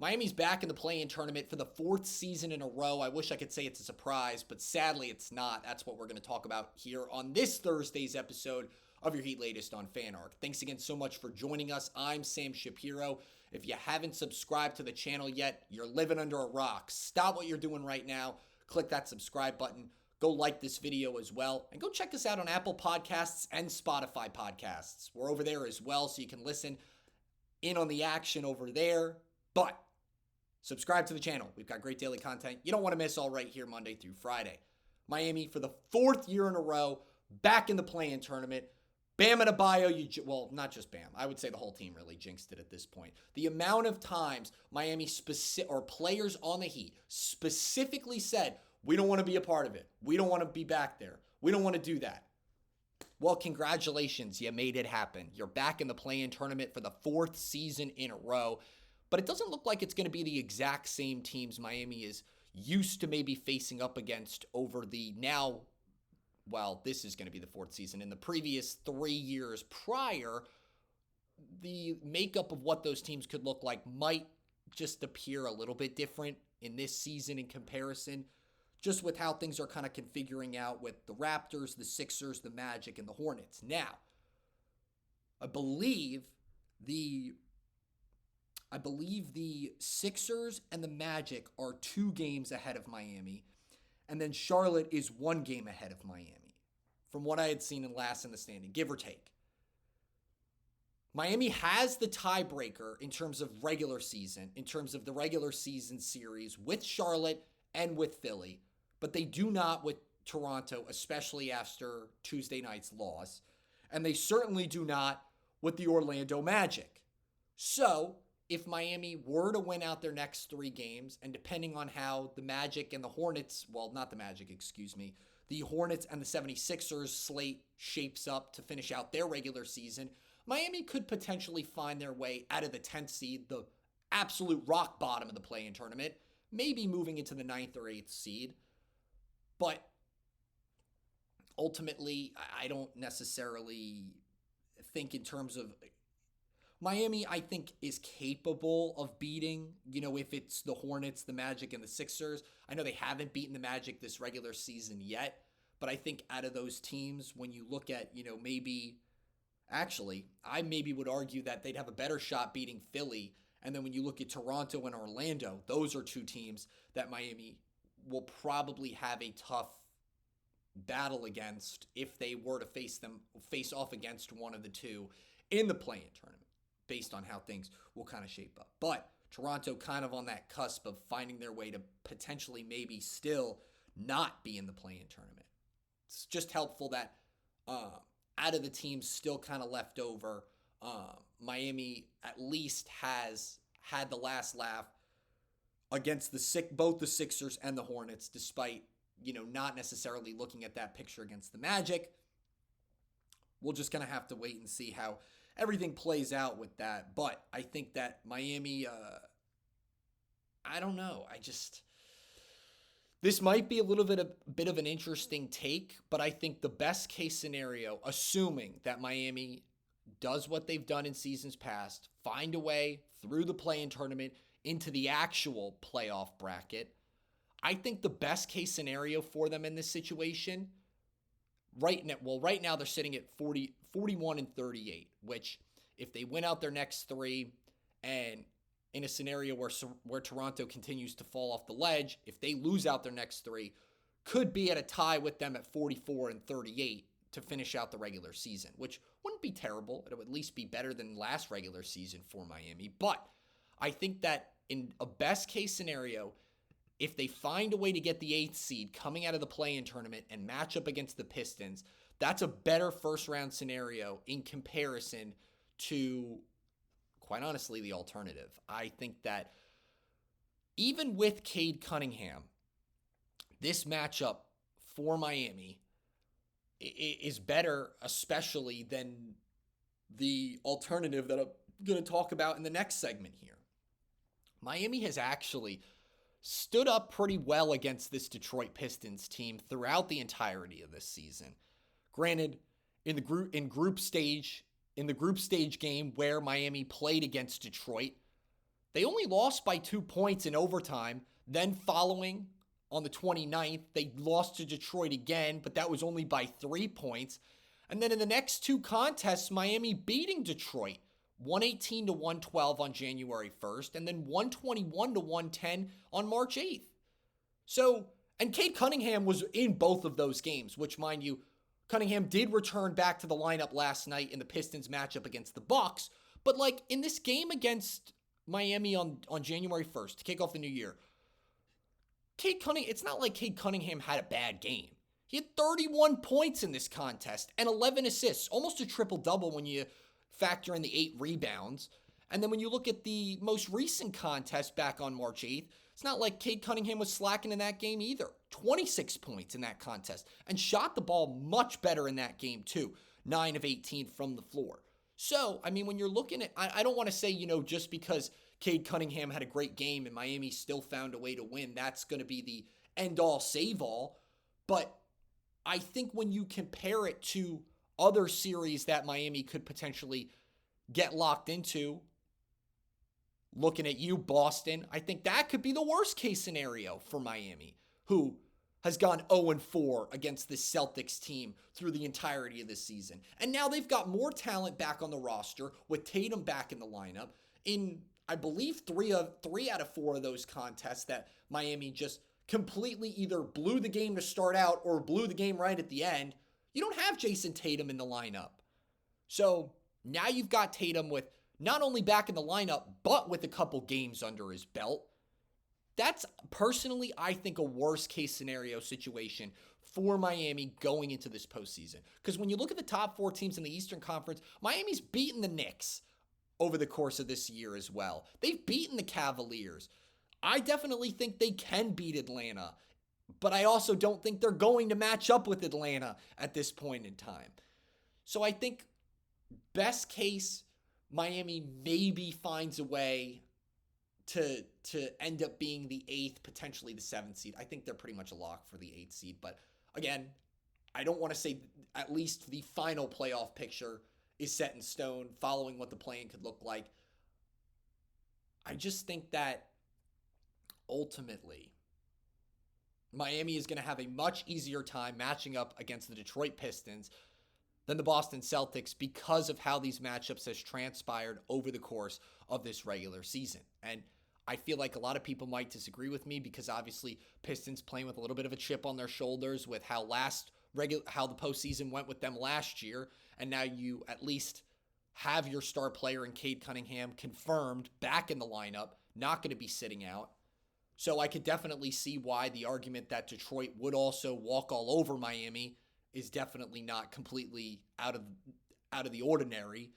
Miami's back in the play-in tournament for the fourth season in a row. I wish I could say it's a surprise, but sadly it's not. That's what we're going to talk about here on this Thursday's episode of your Heat Latest on FanArc. Thanks again so much for joining us. I'm Sam Shapiro. If you haven't subscribed to the channel yet, you're living under a rock. Stop what you're doing right now. Click that subscribe button. Go like this video as well. And go check us out on Apple Podcasts and Spotify Podcasts. We're over there as well, so you can listen in on the action over there. But subscribe to the channel. We've got great daily content you don't want to miss, all right here Monday through Friday. Miami, for the fourth year in a row, back in the play-in tournament. Bam Adebayo, well, not just Bam. I would say the whole team really jinxed it at this point. The amount of times Miami or players on the Heat specifically said, we don't want to be a part of it. We don't want to be back there. We don't want to do that. Well, congratulations. You made it happen. You're back in the play-in tournament for the fourth season in a row. But it doesn't look like it's going to be the exact same teams Miami is used to maybe facing up against over the now, well, this is going to be the fourth season. In the previous 3 years prior, the makeup of what those teams could look like might just appear a little bit different in this season in comparison, just with how things are kind of configuring out with the Raptors, the Sixers, the Magic, and the Hornets. Now, I believe the Sixers and the Magic are 2 games ahead of Miami, and then Charlotte is 1 game ahead of Miami, from what I had seen in last in the standing, give or take. Miami has the tiebreaker in terms of regular season, in terms of the regular season series with Charlotte and with Philly, but they do not with Toronto, especially after Tuesday night's loss, and they certainly do not with the Orlando Magic. So, if Miami were to win out their next 3 games, and depending on how the Magic and the Hornets, well, not the Magic, excuse me, the Hornets and the 76ers slate shapes up to finish out their regular season, Miami could potentially find their way out of the 10th seed, the absolute rock bottom of the play-in tournament, maybe moving into the 9th or 8th seed. But ultimately, I don't necessarily think in terms of Miami, I think, is capable of beating, if it's the Hornets, the Magic, and the Sixers. I know they haven't beaten the Magic this regular season yet, but I think out of those teams, when you look at, I maybe would argue that they'd have a better shot beating Philly. And then when you look at Toronto and Orlando, those are 2 teams that Miami will probably have a tough battle against if they were to face off against one of the 2 in the play-in tournament, based on how things will kind of shape up. But Toronto kind of on that cusp of finding their way to potentially maybe still not be in the play-in tournament. It's just helpful that out of the teams still kind of left over, Miami at least has had the last laugh against both the Sixers and the Hornets, despite, not necessarily looking at that picture against the Magic. We're just going to have to wait and see how everything plays out with that. But I think that Miami, I don't know. This might be a bit of an interesting take, but I think the best case scenario, assuming that Miami does what they've done in seasons past, find a way through the play-in tournament into the actual playoff bracket, I think the best case scenario for them in this situation, right now they're sitting at 41 and 38, which if they win out their next 3 and in a scenario where Toronto continues to fall off the ledge, if they lose out their next 3, could be at a tie with them at 44 and 38 to finish out the regular season, which wouldn't be terrible. It would at least be better than last regular season for Miami. But I think that in a best case scenario, if they find a way to get the 8th seed coming out of the play-in tournament and match up against the Pistons, that's a better first-round scenario in comparison to, quite honestly, the alternative. I think that even with Cade Cunningham, this matchup for Miami is better, especially than the alternative that I'm going to talk about in the next segment here. Miami has actually stood up pretty well against this Detroit Pistons team throughout the entirety of this season. Granted, in the group stage game where Miami played against Detroit, They only lost by 2 points in overtime. Then following on the 29th, they lost to Detroit again, but that was only by 3 points. And then in the next 2 contests, Miami beating Detroit 118 to 112 on January 1st, and then 121 to 110 on March 8th. So, and Cade Cunningham was in both of those games, which, mind you, Cunningham did return back to the lineup last night in the Pistons matchup against the Bucks. But like in this game against Miami on January 1st to kick off the new year, it's not like Cade Cunningham had a bad game. He had 31 points in this contest and 11 assists, almost a triple-double when you factor in the 8 rebounds. And then when you look at the most recent contest back on March 8th, it's not like Cade Cunningham was slacking in that game either. 26 points in that contest and shot the ball much better in that game too. 9 of 18 from the floor. So, I mean, when you're looking at, I don't want to say, just because Cade Cunningham had a great game and Miami still found a way to win, that's going to be the end-all, save-all. But I think when you compare it to other series that Miami could potentially get locked into, looking at you, Boston, I think that could be the worst case scenario for Miami, who has gone 0-4 against the Celtics team through the entirety of this season. And now they've got more talent back on the roster with Tatum back in the lineup. In, I believe, 3 out of 4 of those contests that Miami just completely either blew the game to start out or blew the game right at the end, you don't have Jason Tatum in the lineup. So now you've got Tatum with not only back in the lineup, but with a couple games under his belt. That's personally, I think, a worst case scenario situation for Miami going into this postseason. Because when you look at the top 4 teams in the Eastern Conference, Miami's beaten the Knicks over the course of this year as well. They've beaten the Cavaliers. I definitely think they can beat Atlanta, but I also don't think they're going to match up with Atlanta at this point in time. So I think best case, Miami maybe finds a way to end up being the 8th, potentially the 7th seed. I think they're pretty much a lock for the 8th seed. But again, I don't want to say at least the final playoff picture is set in stone following what the play-in could look like. I just think that ultimately Miami is going to have a much easier time matching up against the Detroit Pistons than the Boston Celtics because of how these matchups has transpired over the course of this regular season. And I feel like a lot of people might disagree with me because obviously Pistons playing with a little bit of a chip on their shoulders with how the postseason went with them last year, and now you at least have your star player in Cade Cunningham confirmed back in the lineup, not going to be sitting out. So I could definitely see why the argument that Detroit would also walk all over Miami is definitely not completely out of the ordinary.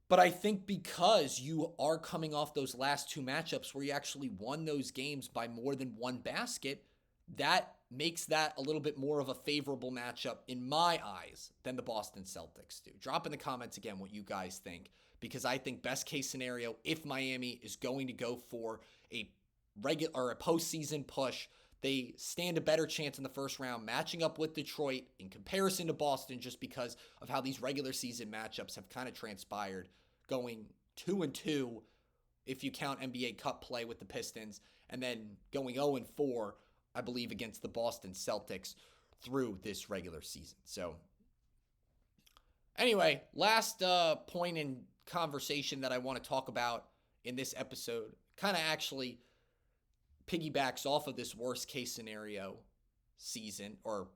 But I think because you are coming off those last 2 matchups where you actually won those games by more than 1 basket, that makes that a little bit more of a favorable matchup in my eyes than the Boston Celtics do. Drop in the comments again what you guys think, because I think best case scenario, if Miami is going to go for a postseason push, they stand a better chance in the first round matching up with Detroit in comparison to Boston, just because of how these regular season matchups have kind of transpired, going 2-2 if you count NBA Cup play with the Pistons, and then going 0-4, I believe, against the Boston Celtics through this regular season. So anyway, last point in conversation that I want to talk about in this episode kind of actually piggybacks off of this worst case scenario season, or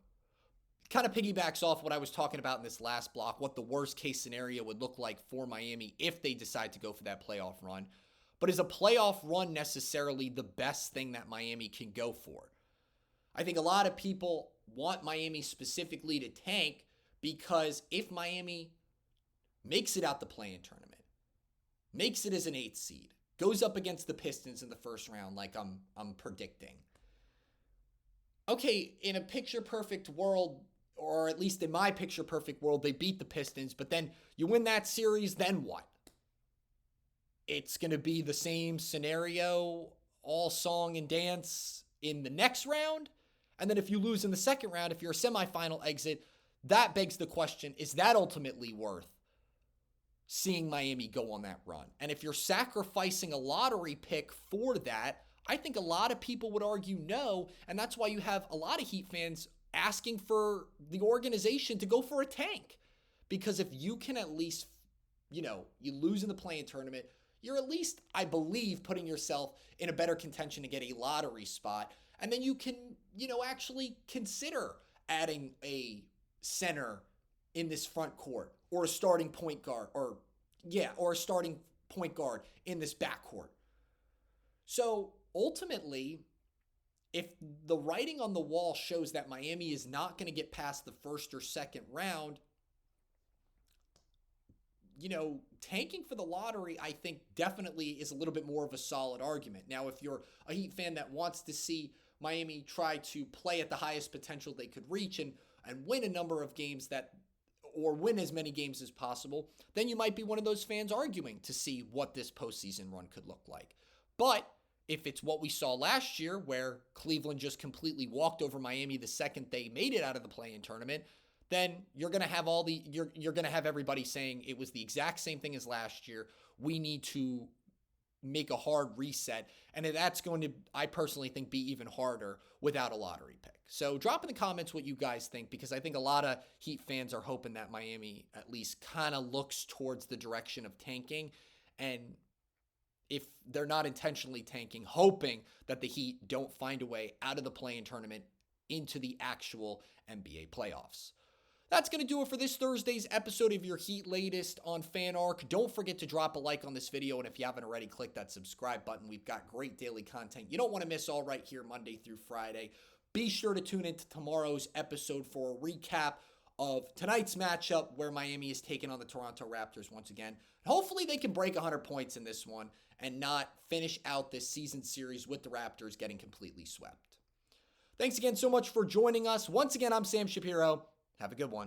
kind of piggybacks off what I was talking about in this last block, what the worst case scenario would look like for Miami if they decide to go for that playoff run. But is a playoff run necessarily the best thing that Miami can go for? I think a lot of people want Miami specifically to tank because if Miami makes it out the play-in tournament, makes it as an 8th seed, goes up against the Pistons in the first round like I'm predicting. Okay, in a picture-perfect world, or at least in my picture-perfect world, they beat the Pistons, but then you win that series, then what? It's going to be the same scenario, all song and dance in the next round? And then if you lose in the second round, if you're a semifinal exit, that begs the question, is that ultimately worth seeing Miami go on that run. And if you're sacrificing a lottery pick for that, I think a lot of people would argue no. And that's why you have a lot of Heat fans asking for the organization to go for a tank. Because if you can at least, you lose in the play-in tournament, you're at least, I believe, putting yourself in a better contention to get a lottery spot. And then you can, actually consider adding a center in this front court or a starting point guard or a starting point guard in this backcourt. So ultimately, if the writing on the wall shows that Miami is not going to get past the first or second round, tanking for the lottery, I think definitely is a little bit more of a solid argument. Now, if you're a Heat fan that wants to see Miami try to play at the highest potential they could reach and win a number of games or win as many games as possible, then you might be one of those fans arguing to see what this postseason run could look like. But if it's what we saw last year, where Cleveland just completely walked over Miami the second they made it out of the play-in tournament, then you're going to have you're going to have everybody saying it was the exact same thing as last year. We need to make a hard reset. And that's going to, I personally think, be even harder without a lottery pick. So drop in the comments what you guys think, because I think a lot of Heat fans are hoping that Miami at least kind of looks towards the direction of tanking. And if they're not intentionally tanking, hoping that the Heat don't find a way out of the play-in tournament into the actual NBA playoffs. That's going to do it for this Thursday's episode of your Heat Latest on FanArc. Don't forget to drop a like on this video, and if you haven't already, click that subscribe button. We've got great daily content you don't want to miss all right here Monday through Friday. Be sure to tune into tomorrow's episode for a recap of tonight's matchup where Miami is taking on the Toronto Raptors once again. Hopefully they can break 100 points in this one and not finish out this season series with the Raptors getting completely swept. Thanks again so much for joining us. Once again, I'm Sam Shapiro. Have a good one.